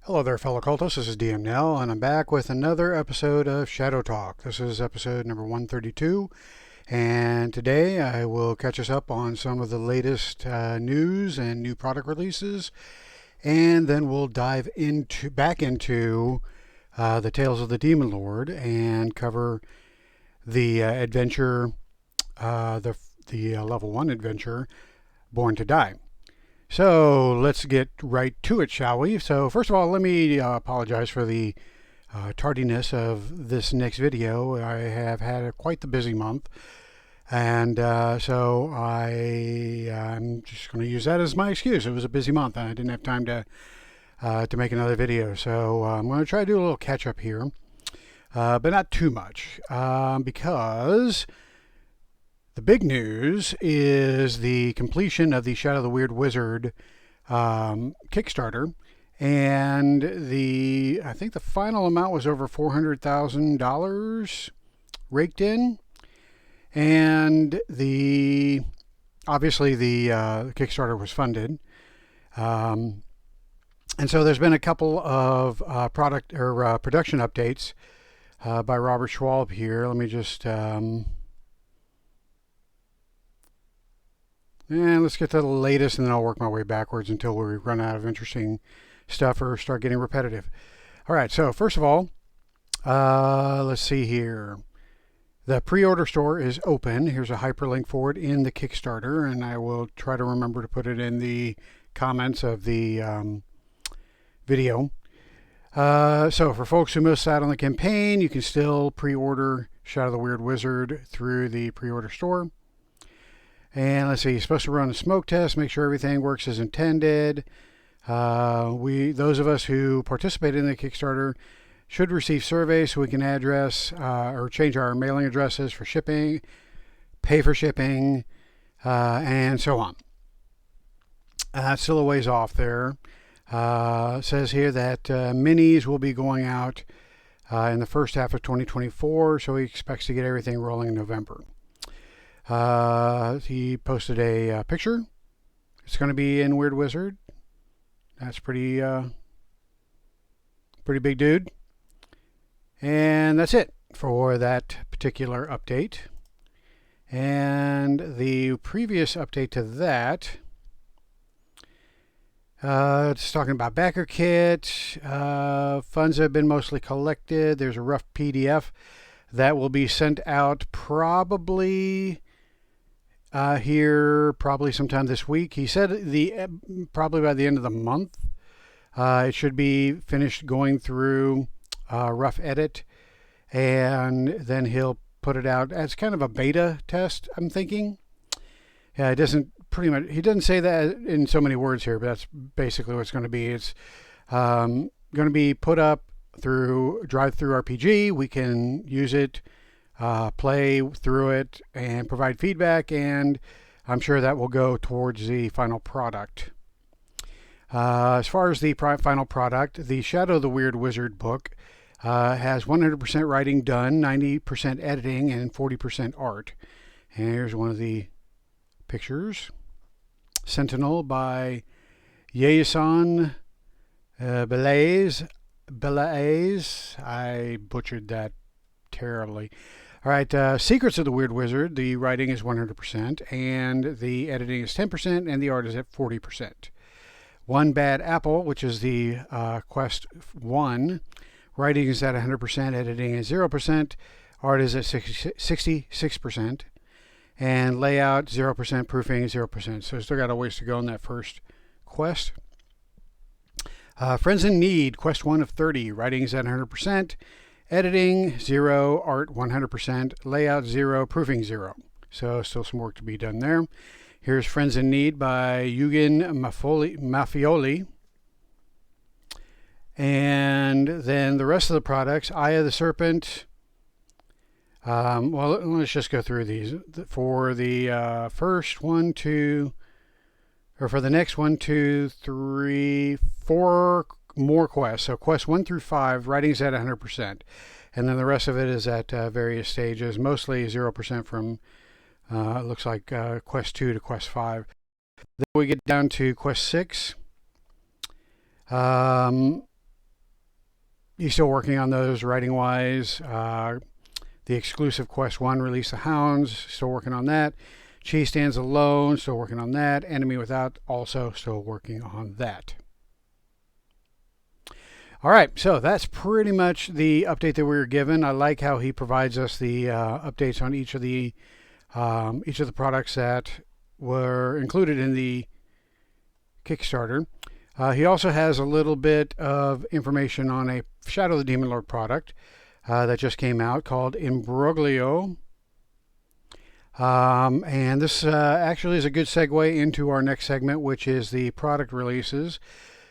Hello there, fellow cultists. This is DM Nell, and I'm back with another episode of Shadow Talk. This is episode number 132, and today I will catch us up on some of the latest news and new product releases, and then we'll dive back into the Tales of the Demon Lord and cover the adventure, the level 1 adventure, Born to Die. So let's get right to it, shall we? So first of all, let me apologize for the tardiness of this next video. I have had quite the busy month, and so I'm just going to use that as my excuse. It was a busy month, and I didn't have time to make another video. So I'm going to try to do a little catch up here, but not too much, because the big news is the completion of the Shadow the Weird Wizard Kickstarter, and I think the final amount was over $400,000 raked in, and obviously the Kickstarter was funded, and so there's been a couple of production updates by Robert Schwalb here. Let me just and let's get to the latest, and then I'll work my way backwards until we run out of interesting stuff or start getting repetitive. All right, so first of all, let's see here. The pre-order store is open. Here's a hyperlink for it in the Kickstarter, and I will try to remember to put it in the comments of the video. So for folks who missed out on the campaign, you can still pre-order Shadow the Weird Wizard through the pre-order store. And let's see, you're supposed to run a smoke test, make sure everything works as intended. Those of us who participated in the Kickstarter should receive surveys so we can address or change our mailing addresses for shipping, pay for shipping, and so on. Still a ways off there. It says here that minis will be going out in the first half of 2024, so he expects to get everything rolling in November. He posted a picture. It's going to be in Weird Wizard. That's pretty big dude. And that's it for that particular update. And the previous update to that, it's talking about backer kit. Funds have been mostly collected. There's a rough PDF that will be sent out probably probably sometime this week. He said probably by the end of the month. It should be finished going through rough edit, and then he'll put it out as kind of a beta test, I'm thinking. Yeah, he doesn't say that in so many words here, but that's basically what it's going to be. It's going to be put up through drive-through RPG. We can use it, play through it, and provide feedback, and I'm sure that will go towards the final product. As far as the final product, the Shadow the Weird Wizard book has 100% writing done, 90% editing, and 40% art. And here's one of the pictures. Sentinel by Jason Belaise. I butchered that terribly. All right, Secrets of the Weird Wizard. The writing is 100%, and the editing is 10%, and the art is at 40%. One Bad Apple, which is the Quest 1. Writing is at 100%, editing is 0%, art is at 66%, and layout 0%, proofing 0%. So still got a ways to go in that first quest. Friends in Need, Quest 1 of 30. Writing is at 100%. Editing 0, art 100%, layout 0, proofing 0. So still some work to be done there. Here's Friends in Need by Eugen Maffioli. And then the rest of the products, Eye of the Serpent. Well, let's just go through these. For the first 1, 2, or for the next 1, 2, 3, 4 more quests. So quests 1 through 5, writing's at 100%. And then the rest of it is at various stages, mostly 0% from, it looks like quest 2 to quest 5. Then we get down to quest 6. he's still working on those writing-wise. The exclusive Quest 1 release, The Hounds, still working on that. She Stands Alone, still working on that. Enemy Without, also still working on that. All right, so that's pretty much the update that we were given. I like how he provides us the updates on each of the products that were included in the Kickstarter. He also has a little bit of information on a Shadow of the Demon Lord product that just came out called Imbroglio. And this actually is a good segue into our next segment, which is the product releases.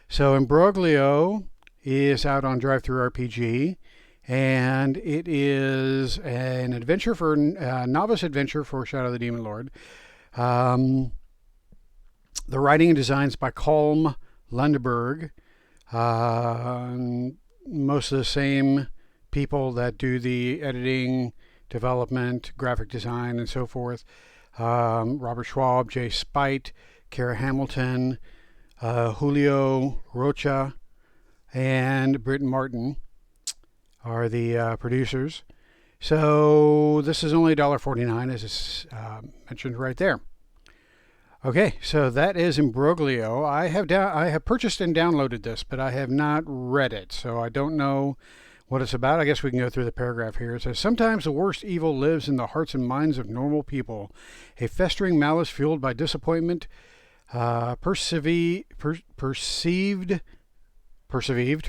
So Imbroglio is out on DriveThruRPG, and it is an adventure for novice adventure for Shadow of the Demon Lord. The writing and designs by Colm Lundberg. Most of the same people that do the editing, development, graphic design, and so forth. Robert Schwab, Jay Spite, Kara Hamilton, Julio Rocha, and Britton Martin are the producers. So this is only $1.49, as is mentioned right there. Okay, so that is Imbroglio. I have purchased and downloaded this, but I have not read it, so I don't know what it's about. I guess we can go through the paragraph here. It says, sometimes the worst evil lives in the hearts and minds of normal people. A festering malice fueled by disappointment, perceived,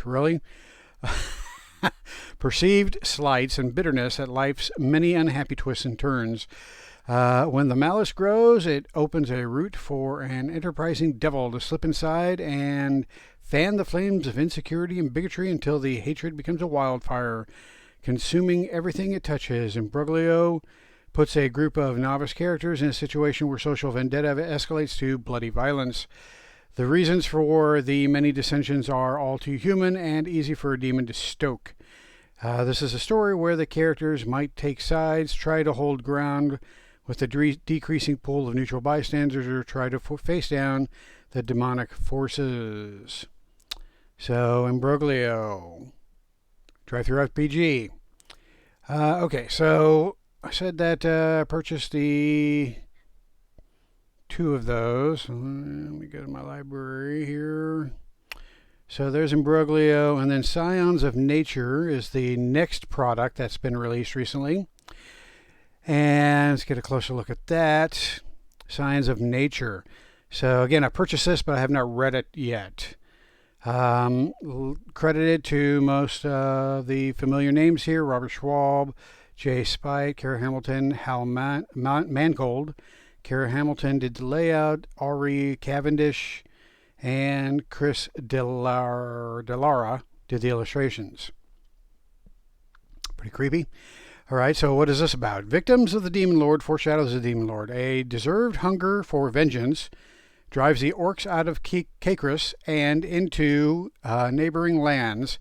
really? Perceived slights and bitterness at life's many unhappy twists and turns. When the malice grows, it opens a route for an enterprising devil to slip inside and fan the flames of insecurity and bigotry until the hatred becomes a wildfire, consuming everything it touches. Imbroglio puts a group of novice characters in a situation where social vendetta escalates to bloody violence. The reasons for the many dissensions are all too human and easy for a demon to stoke. This is a story where the characters might take sides, try to hold ground with the decreasing pool of neutral bystanders, or try to face down the demonic forces. So, Imbroglio, DriveThruRPG. Okay, so I said that I purchased the 2 of those. Let me go to my library here. So there's Imbroglio, and then Scions of Nature is the next product that's been released recently. And let's get a closer look at that. Scions of Nature. So again, I purchased this, but I have not read it yet. Credited to most of the familiar names here: Robert Schwab, Jay Spite, Kara Hamilton, Hal Mangold. Kara Hamilton did the layout, Ari Cavendish, and Chris Delara did the illustrations. Pretty creepy. All right, so what is this about? Victims of the Demon Lord foreshadows the Demon Lord. A deserved hunger for vengeance drives the orcs out of Caicrus and into neighboring lands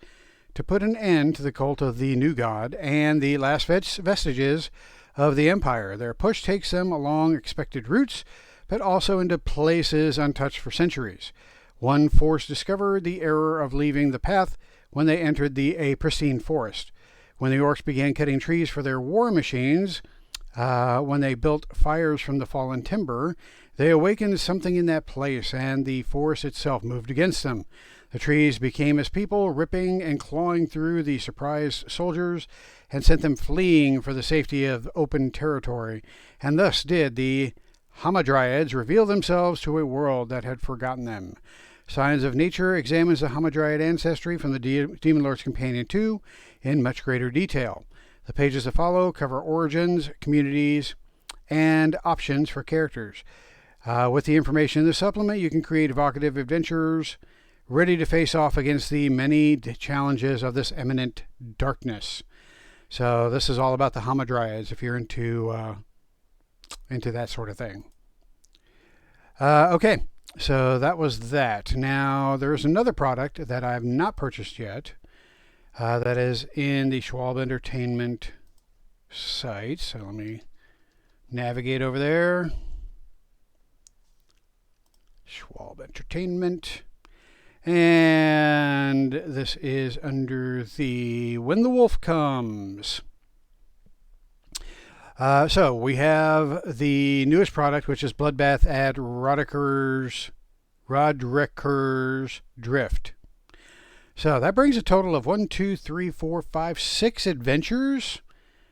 to put an end to the cult of the new god and the last vestiges of the empire. Their push takes them along expected routes, but also into places untouched for centuries. One force discovered the error of leaving the path when they entered a pristine forest. When the orcs began cutting trees for their war machines, when they built fires from the fallen timber, they awakened something in that place, and the forest itself moved against them. The trees became as people, ripping and clawing through the surprised soldiers, and sent them fleeing for the safety of open territory. And thus did the Hamadryads reveal themselves to a world that had forgotten them. Scions of Nature examines the Hamadryad ancestry from the Demon Lord's Companion 2 in much greater detail. The pages that follow cover origins, communities, and options for characters. With the information in the supplement, you can create evocative adventures ready to face off against the many challenges of this eminent darkness. So this is all about the Hamadryads, if you're into that sort of thing. Okay, so that was that. Now, there's another product that I have not purchased yet that is in the Schwab Entertainment site. So let me navigate over there. Schwab Entertainment. And this is under the When the Wolf Comes. So we have the newest product, which is Bloodbath at Roderick's Drift. So that brings a total of 1, 2, 3, 4, 5, 6 adventures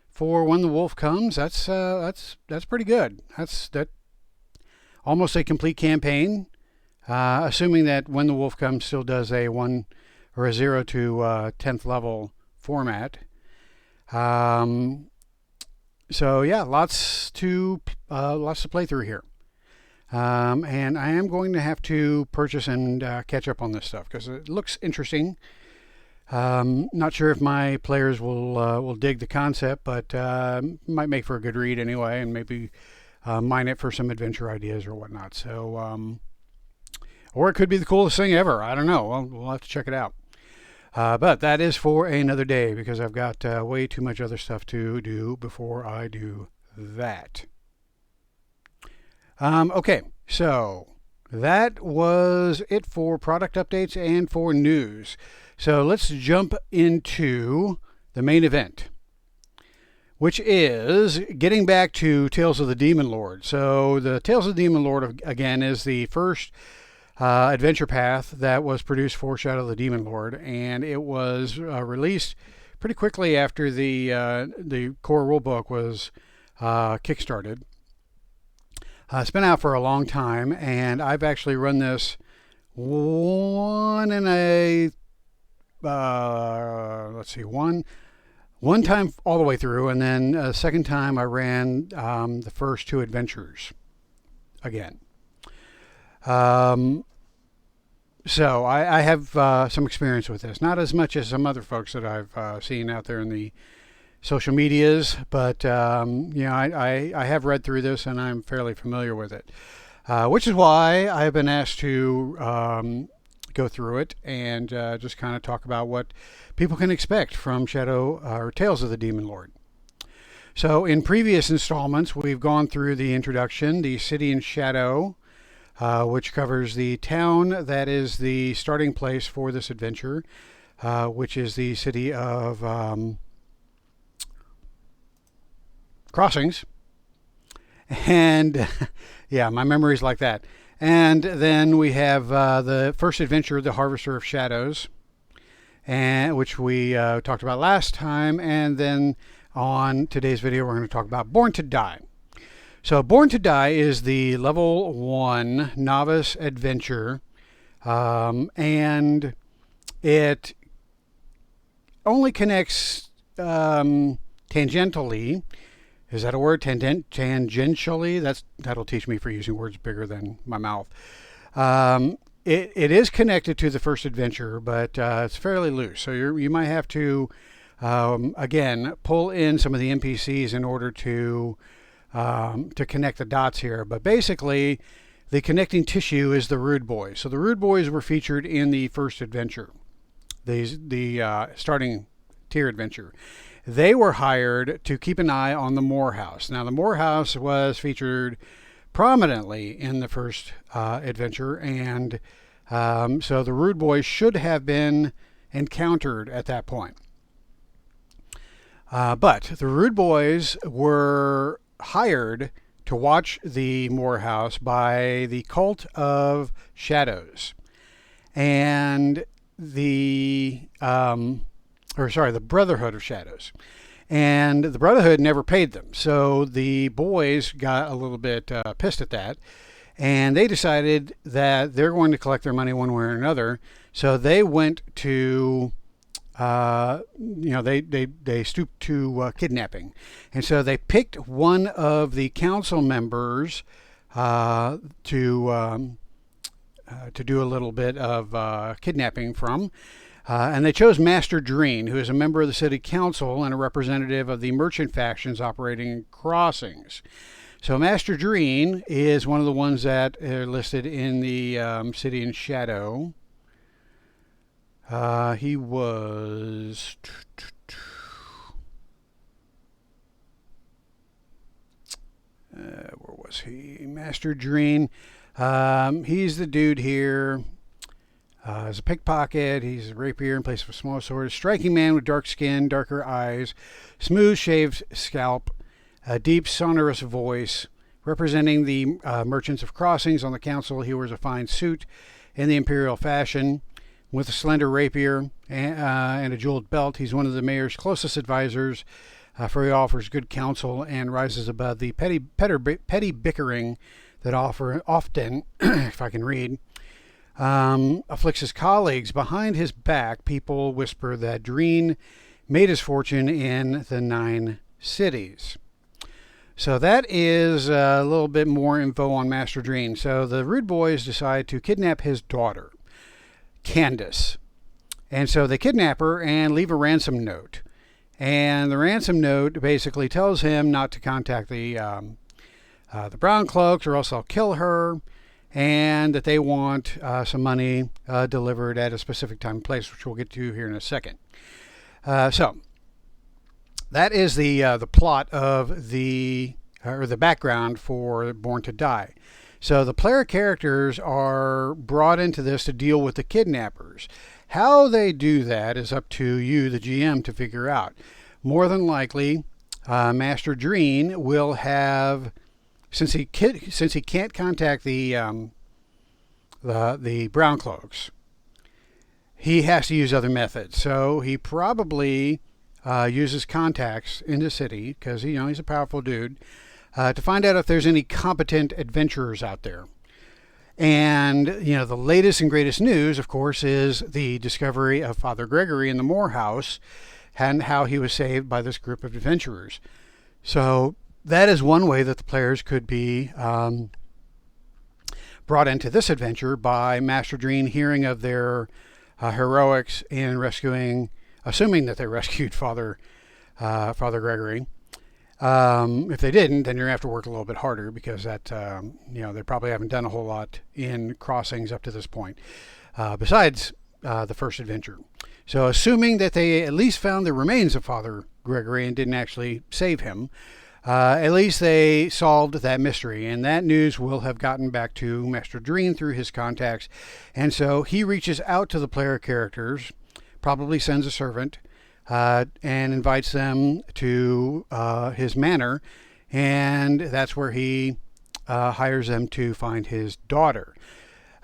for When the Wolf Comes. That's pretty good. That's almost a complete campaign, assuming that When the Wolf Comes still does a 1 or a 0 to 10th level format. So yeah, lots to play through here. And I am going to have to purchase and catch up on this stuff because it looks interesting. Not sure if my players will dig the concept, but might make for a good read anyway, and maybe mine it for some adventure ideas or whatnot. So, or it could be the coolest thing ever. I don't know. We'll have to check it out. But that is for another day because I've got way too much other stuff to do before I do that. Okay, so that was it for product updates and for news. So let's jump into the main event, which is getting back to Tales of the Demon Lord. So the Tales of the Demon Lord, again, is the first adventure path that was produced for Shadow of the Demon Lord, and it was released pretty quickly after the core rulebook was kickstarted. It's been out for a long time, and I've actually run this one time all the way through, and then a second time I ran the first 2 adventures again. So I have some experience with this, not as much as some other folks that I've seen out there in the social medias, but I have read through this and I'm fairly familiar with it, which is why I've been asked to go through it and just kind of talk about what people can expect from Shadow or Tales of the Demon Lord. So in previous installments, we've gone through the introduction, the City in Shadow, which covers the town that is the starting place for this adventure, which is the city of Crossings. And yeah, my memory's like that. And then we have the first adventure, The Harvester of Shadows, and which we talked about last time. And then on today's video, we're going to talk about Born to Die. So Born to Die is the level 1 novice adventure, and it only connects tangentially. Is that a word? Tangentially? That'll teach me for using words bigger than my mouth. It is connected to the first adventure, but it's fairly loose. So you might have to again pull in some of the NPCs in order to connect the dots here. But basically, the connecting tissue is the Rude Boys. So the Rude Boys were featured in the first adventure, the starting tier adventure. They were hired to keep an eye on the Moore House. Now, the Moore House was featured prominently in the first adventure, and so the Rude Boys should have been encountered at that point. But the Rude Boys were hired to watch the Moore House by the Cult of Shadows, and the Brotherhood of Shadows. And the Brotherhood never paid them. So the boys got a little bit pissed at that. And they decided that they're going to collect their money one way or another. So they went to, they stooped to kidnapping. And so they picked one of the council members to do a little bit of kidnapping from. And they chose Master Dreen, who is a member of the city council and a representative of the merchant factions operating in Crossings. So Master Dreen is one of the ones that are listed in the City in Shadow. He was... where was he? Master Dreen. He's the dude here. As a pickpocket, he's a rapier in place of a small sword. A striking man with dark skin, darker eyes, smooth shaved scalp, a deep sonorous voice. Representing the merchants of crossings on the council, he wears a fine suit in the imperial fashion with a slender rapier and a jeweled belt. He's one of the mayor's closest advisors, for he offers good counsel and rises above the petty bickering that often, if I can read, afflicts his colleagues. Behind his back, people whisper that Dreen made his fortune in the 9 cities. So that is a little bit more info on Master Dreen. So the Rude Boys decide to kidnap his daughter, Candace. And so they kidnap her and leave a ransom note. And the ransom note basically tells him not to contact the Brown Cloaks or else they'll kill her, and that they want some money delivered at a specific time and place, which we'll get to here in a second. So that is the plot of the background for Born to Die. So the player characters are brought into this to deal with the kidnappers. How they do that is up to you, the GM, to figure out. More than likely, Master Dreen will have, since he can't contact the Brown Cloaks, he has to use other methods. So he probably uses contacts in the city, because he's a powerful dude, to find out if there's any competent adventurers out there. And the latest and greatest news, of course, is the discovery of Father Gregory in the Moore House and how he was saved by this group of adventurers. So that is one way that the players could be brought into this adventure, by Master Dreen hearing of their heroics in rescuing, assuming that they rescued Father Gregory. If they didn't, then you're going to have to work a little bit harder, because that, they probably haven't done a whole lot in crossings up to this point, besides the first adventure. So assuming that they at least found the remains of Father Gregory and didn't actually save him, at least they solved that mystery, and that news will have gotten back to Master Dreen through his contacts. And so he reaches out to the player characters, probably sends a servant, and invites them to his manor, and that's where he hires them to find his daughter.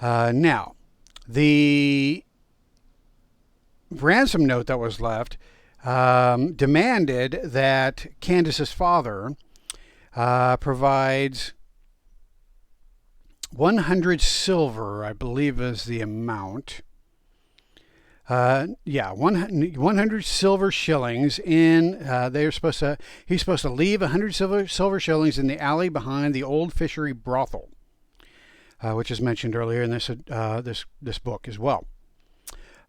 Now, the ransom note that was left demanded that Candace's father provides 100 silver, I believe is the amount. 100 silver shillings in, he's supposed to leave 100 silver shillings in the alley behind the old fishery brothel, which is mentioned earlier in this book as well.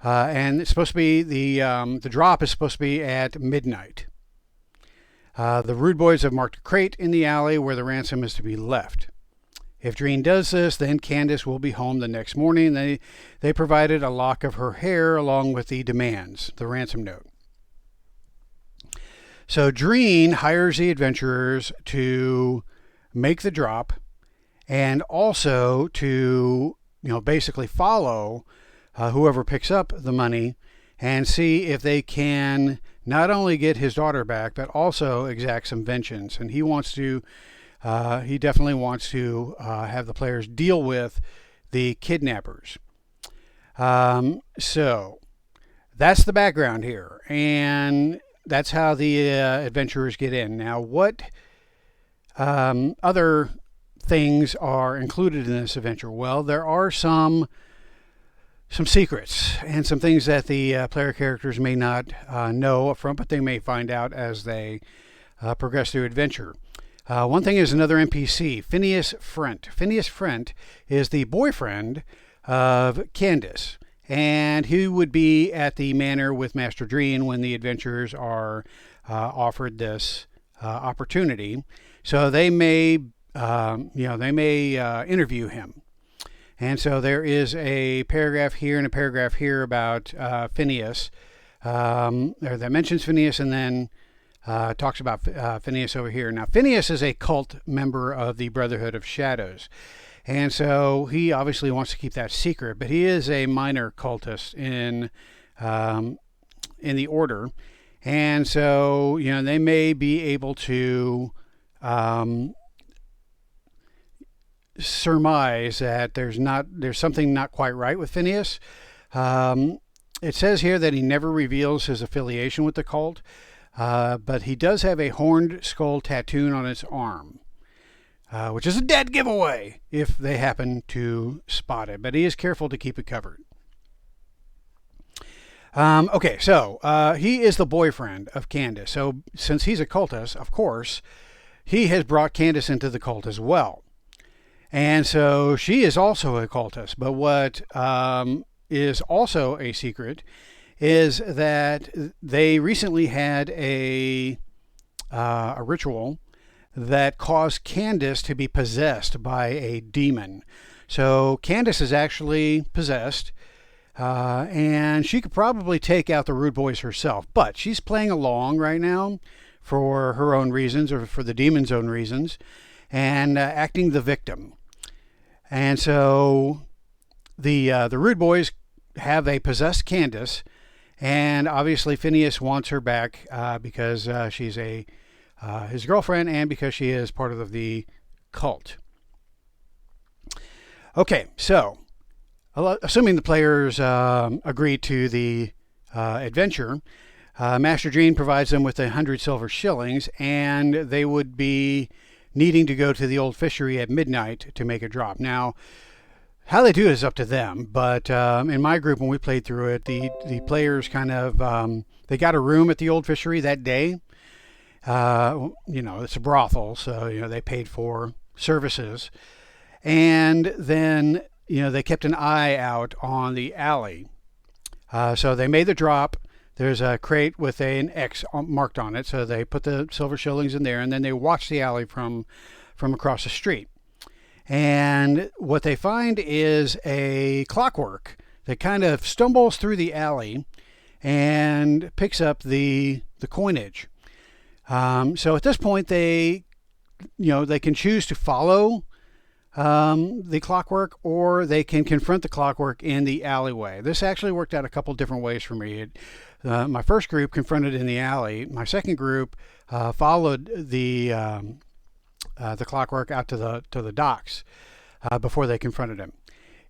And it's supposed to be, the drop is supposed to be at midnight. The Rude Boys have marked a crate in the alley where the ransom is to be left. If Dreen does this, then Candace will be home the next morning. They provided a lock of her hair along with the demands, the ransom note. So Dreen hires the adventurers to make the drop, and also to basically follow whoever picks up the money and see if they can not only get his daughter back, but also exact some vengeance. And he definitely wants to have the players deal with the kidnappers. So that's the background here, and that's how the adventurers get in. Now, what other things are included in this adventure? Well, there are some secrets and some things that the player characters may not know up front, but they may find out as they progress through adventure. One thing is another NPC, Phineas Frent. Phineas Frent is the boyfriend of Candace, and he would be at the manor with Master Dreen when the adventurers are offered this opportunity. So they may, interview him. And so there is a paragraph here and a paragraph here about Phineas, that mentions Phineas, and then talks about Phineas over here. Now, Phineas is a cult member of the Brotherhood of Shadows, And so he obviously wants to keep that secret, but he is a minor cultist in the order. And so, they may be able to surmise that there's something not quite right with Phineas. It says here that he never reveals his affiliation with the cult, but he does have a horned skull tattooed on his arm, which is a dead giveaway if they happen to spot it. But he is careful to keep it covered. Okay, so he is the boyfriend of Candace. So since he's a cultist, of course, he has brought Candace into the cult as well. And so she is also a cultist. But what is also a secret is that they recently had a ritual that caused Candace to be possessed by a demon. So Candace is actually possessed, and she could probably take out the Rude Boys herself, but she's playing along right now for her own reasons, or for the demon's own reasons, and acting the victim. And so the Rude Boys have a possessed Candace, and obviously Phineas wants her back because she's his girlfriend, and because she is part of the cult. Okay, so assuming the players agree to the adventure, Master Gene provides them with 100 silver shillings, and they would be needing to go to the old fishery at midnight to make a drop. Now, how they do it is up to them, but in my group, when we played through it, the players kind of, they got a room at the old fishery that day. It's a brothel, so, they paid for services. And then, they kept an eye out on the alley. So they made the drop. There's a crate with an X marked on it, so they put the silver shillings in there, and then they watch the alley from across the street. And what they find is a Clockwork that kind of stumbles through the alley and picks up the coinage. So at this point, they can choose to follow the Clockwork, or they can confront the Clockwork in the alleyway. This actually worked out a couple different ways for me. My first group confronted in the alley. My second group followed the Clockwork out to the docks before they confronted him.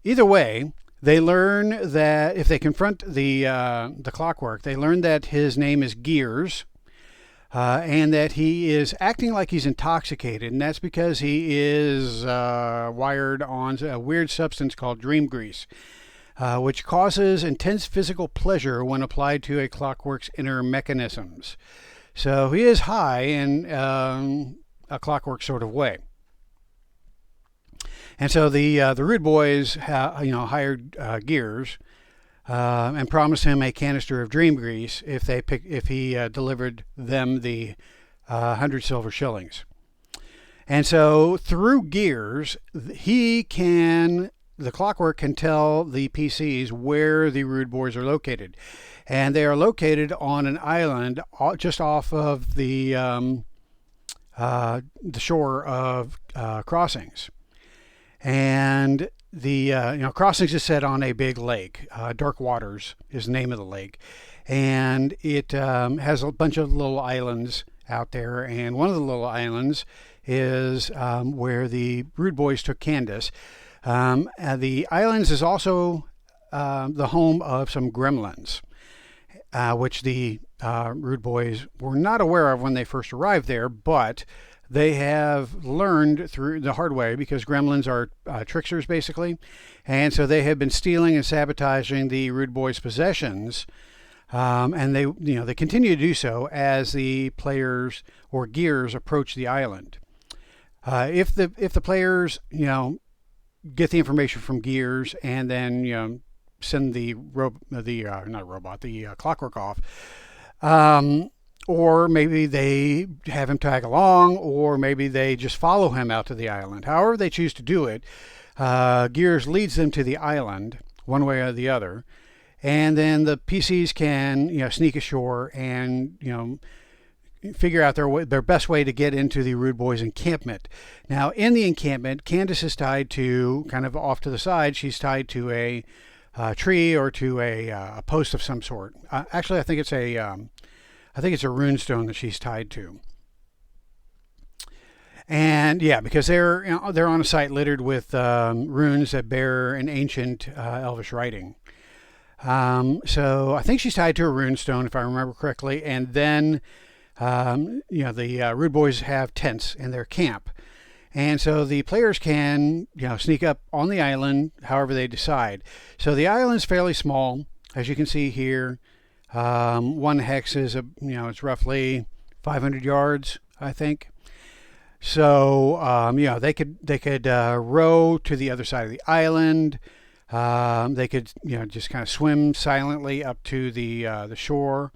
Either way, they learn that if they confront the Clockwork, they learn that his name is Gears. And that he is acting like he's intoxicated, and that's because he is wired on a weird substance called dream grease, which causes intense physical pleasure when applied to a Clockwork's inner mechanisms. So he is high in a Clockwork sort of way. And so the Rude Boys hired Gears and promised him a canister of dream grease if he delivered them the 100 silver shillings. And so through Gears, the Clockwork can tell the PCs where the Rude Boys are located, and they are located on an island just off of the shore of Crossings. And the Crossings is set on a big lake. Dark Waters is the name of the lake, and it has a bunch of little islands out there. And one of the little islands is where the Rude Boys took Candace. The islands is also the home of some gremlins, which the Rude Boys were not aware of when they first arrived there, but they have learned through the hard way, because gremlins are tricksters basically, and so they have been stealing and sabotaging the Rude Boys' possessions, and they continue to do so as the players or Gears approach the island. If the players get the information from Gears and then send the Clockwork off. Or maybe they have him tag along, or maybe they just follow him out to the island. However they choose to do it, Gears leads them to the island, one way or the other, and then the PCs can sneak ashore and figure out their best way to get into the Rude Boys encampment. Now, in the encampment, Candace is tied to, kind of off to the side, she's tied to a tree or to a post of some sort. Actually, I think it's a runestone that she's tied to. And yeah, because they're on a site littered with runes that bear an ancient Elvish writing. So I think she's tied to a runestone, if I remember correctly. And then, the Rude Boys have tents in their camp. And so the players can, sneak up on the island however they decide. So the island's fairly small, as you can see here. One hex is, it's roughly 500 yards, I think. So, they could row to the other side of the island. They could, just kind of swim silently up to the shore.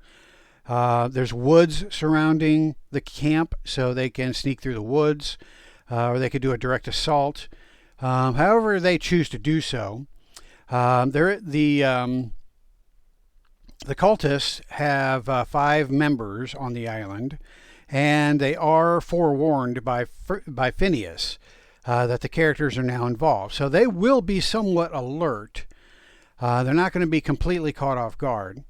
There's woods surrounding the camp, so they can sneak through the woods, or they could do a direct assault. However they choose to do so. The cultists have 5 members on the island, and they are forewarned by Phineas that the characters are now involved. So they will be somewhat alert. They're not going to be completely caught off guard.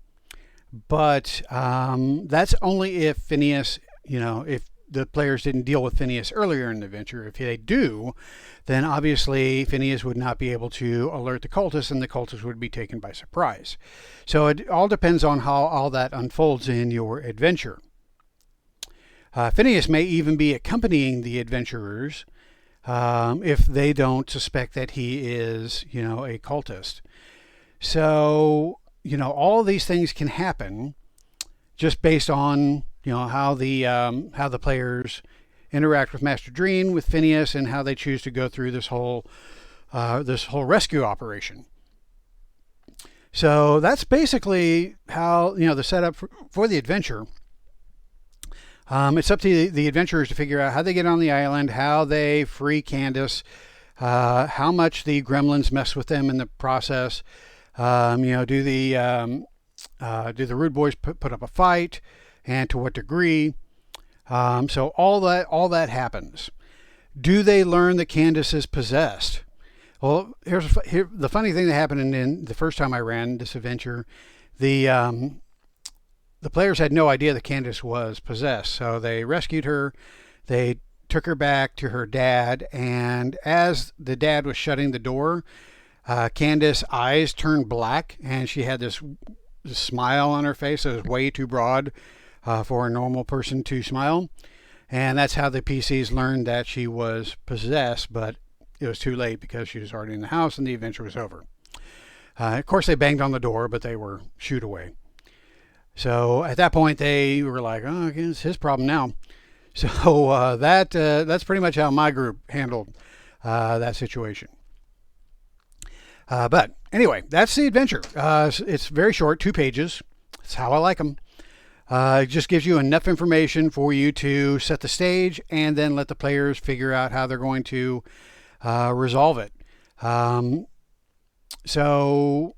But that's only if Phineas, if the players didn't deal with Phineas earlier in the adventure. If they do, then obviously Phineas would not be able to alert the cultists, and the cultists would be taken by surprise. So it all depends on how all that unfolds in your adventure. Phineas may even be accompanying the adventurers if they don't suspect that he is, a cultist. So, all of these things can happen just based on, how the players interact with Master Dreen, with Phineas, and how they choose to go through this whole rescue operation. So that's basically how, the setup for the adventure. It's up to the adventurers to figure out how they get on the island, how they free Candace, how much the gremlins mess with them in the process. Do the Rude Boys put up a fight, and to what degree? So all that happens. Do they learn that Candace is possessed? Well, here's the funny thing that happened in the first time I ran this adventure. The players had no idea that Candace was possessed, so they rescued her. They took her back to her dad, and as the dad was shutting the door, Candace's eyes turned black, and she had this smile on her face that was way too broad for a normal person to smile. And that's how the PCs learned that she was possessed, but it was too late because she was already in the house and the adventure was over. Of course, they banged on the door, but they were shooed away. So at that point, they were like, "Oh, it's his problem now." So that's pretty much how my group handled that situation. But anyway, that's the adventure. It's very short, 2 pages. That's how I like them. It just gives you enough information for you to set the stage and then let the players figure out how they're going to resolve it. So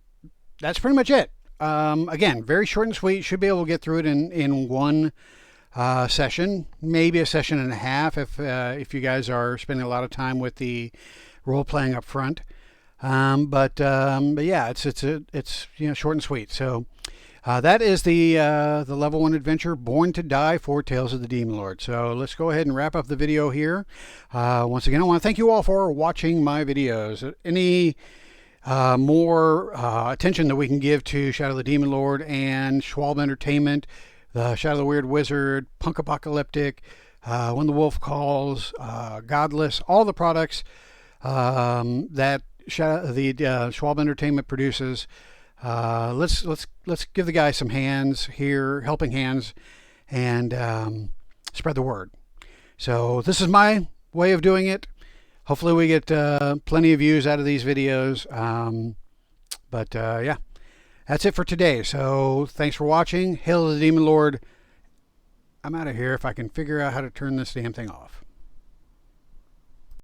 that's pretty much it. Again, very short and sweet. Should be able to get through it in one session, maybe a session and a half if you guys are spending a lot of time with the role playing up front. But yeah, it's short and sweet. So that is the level 1 adventure, Born to Die for Tales of the Demon Lord. So let's go ahead and wrap up the video here. Once again, I want to thank you all for watching my videos. Any more attention that we can give to Shadow of the Demon Lord and Schwalbe Entertainment, the Shadow of the Weird Wizard, Punk Apocalyptic, When the Wolf Calls, Godless, all the products that Schwalbe Entertainment produces. Let's give the guy some hands here, helping hands, and spread the word. So this is my way of doing it. Hopefully we get plenty of views out of these videos. Yeah, that's it for today. So thanks for watching. Hail to the Demon Lord. I'm out of here if I can figure out how to turn this damn thing off.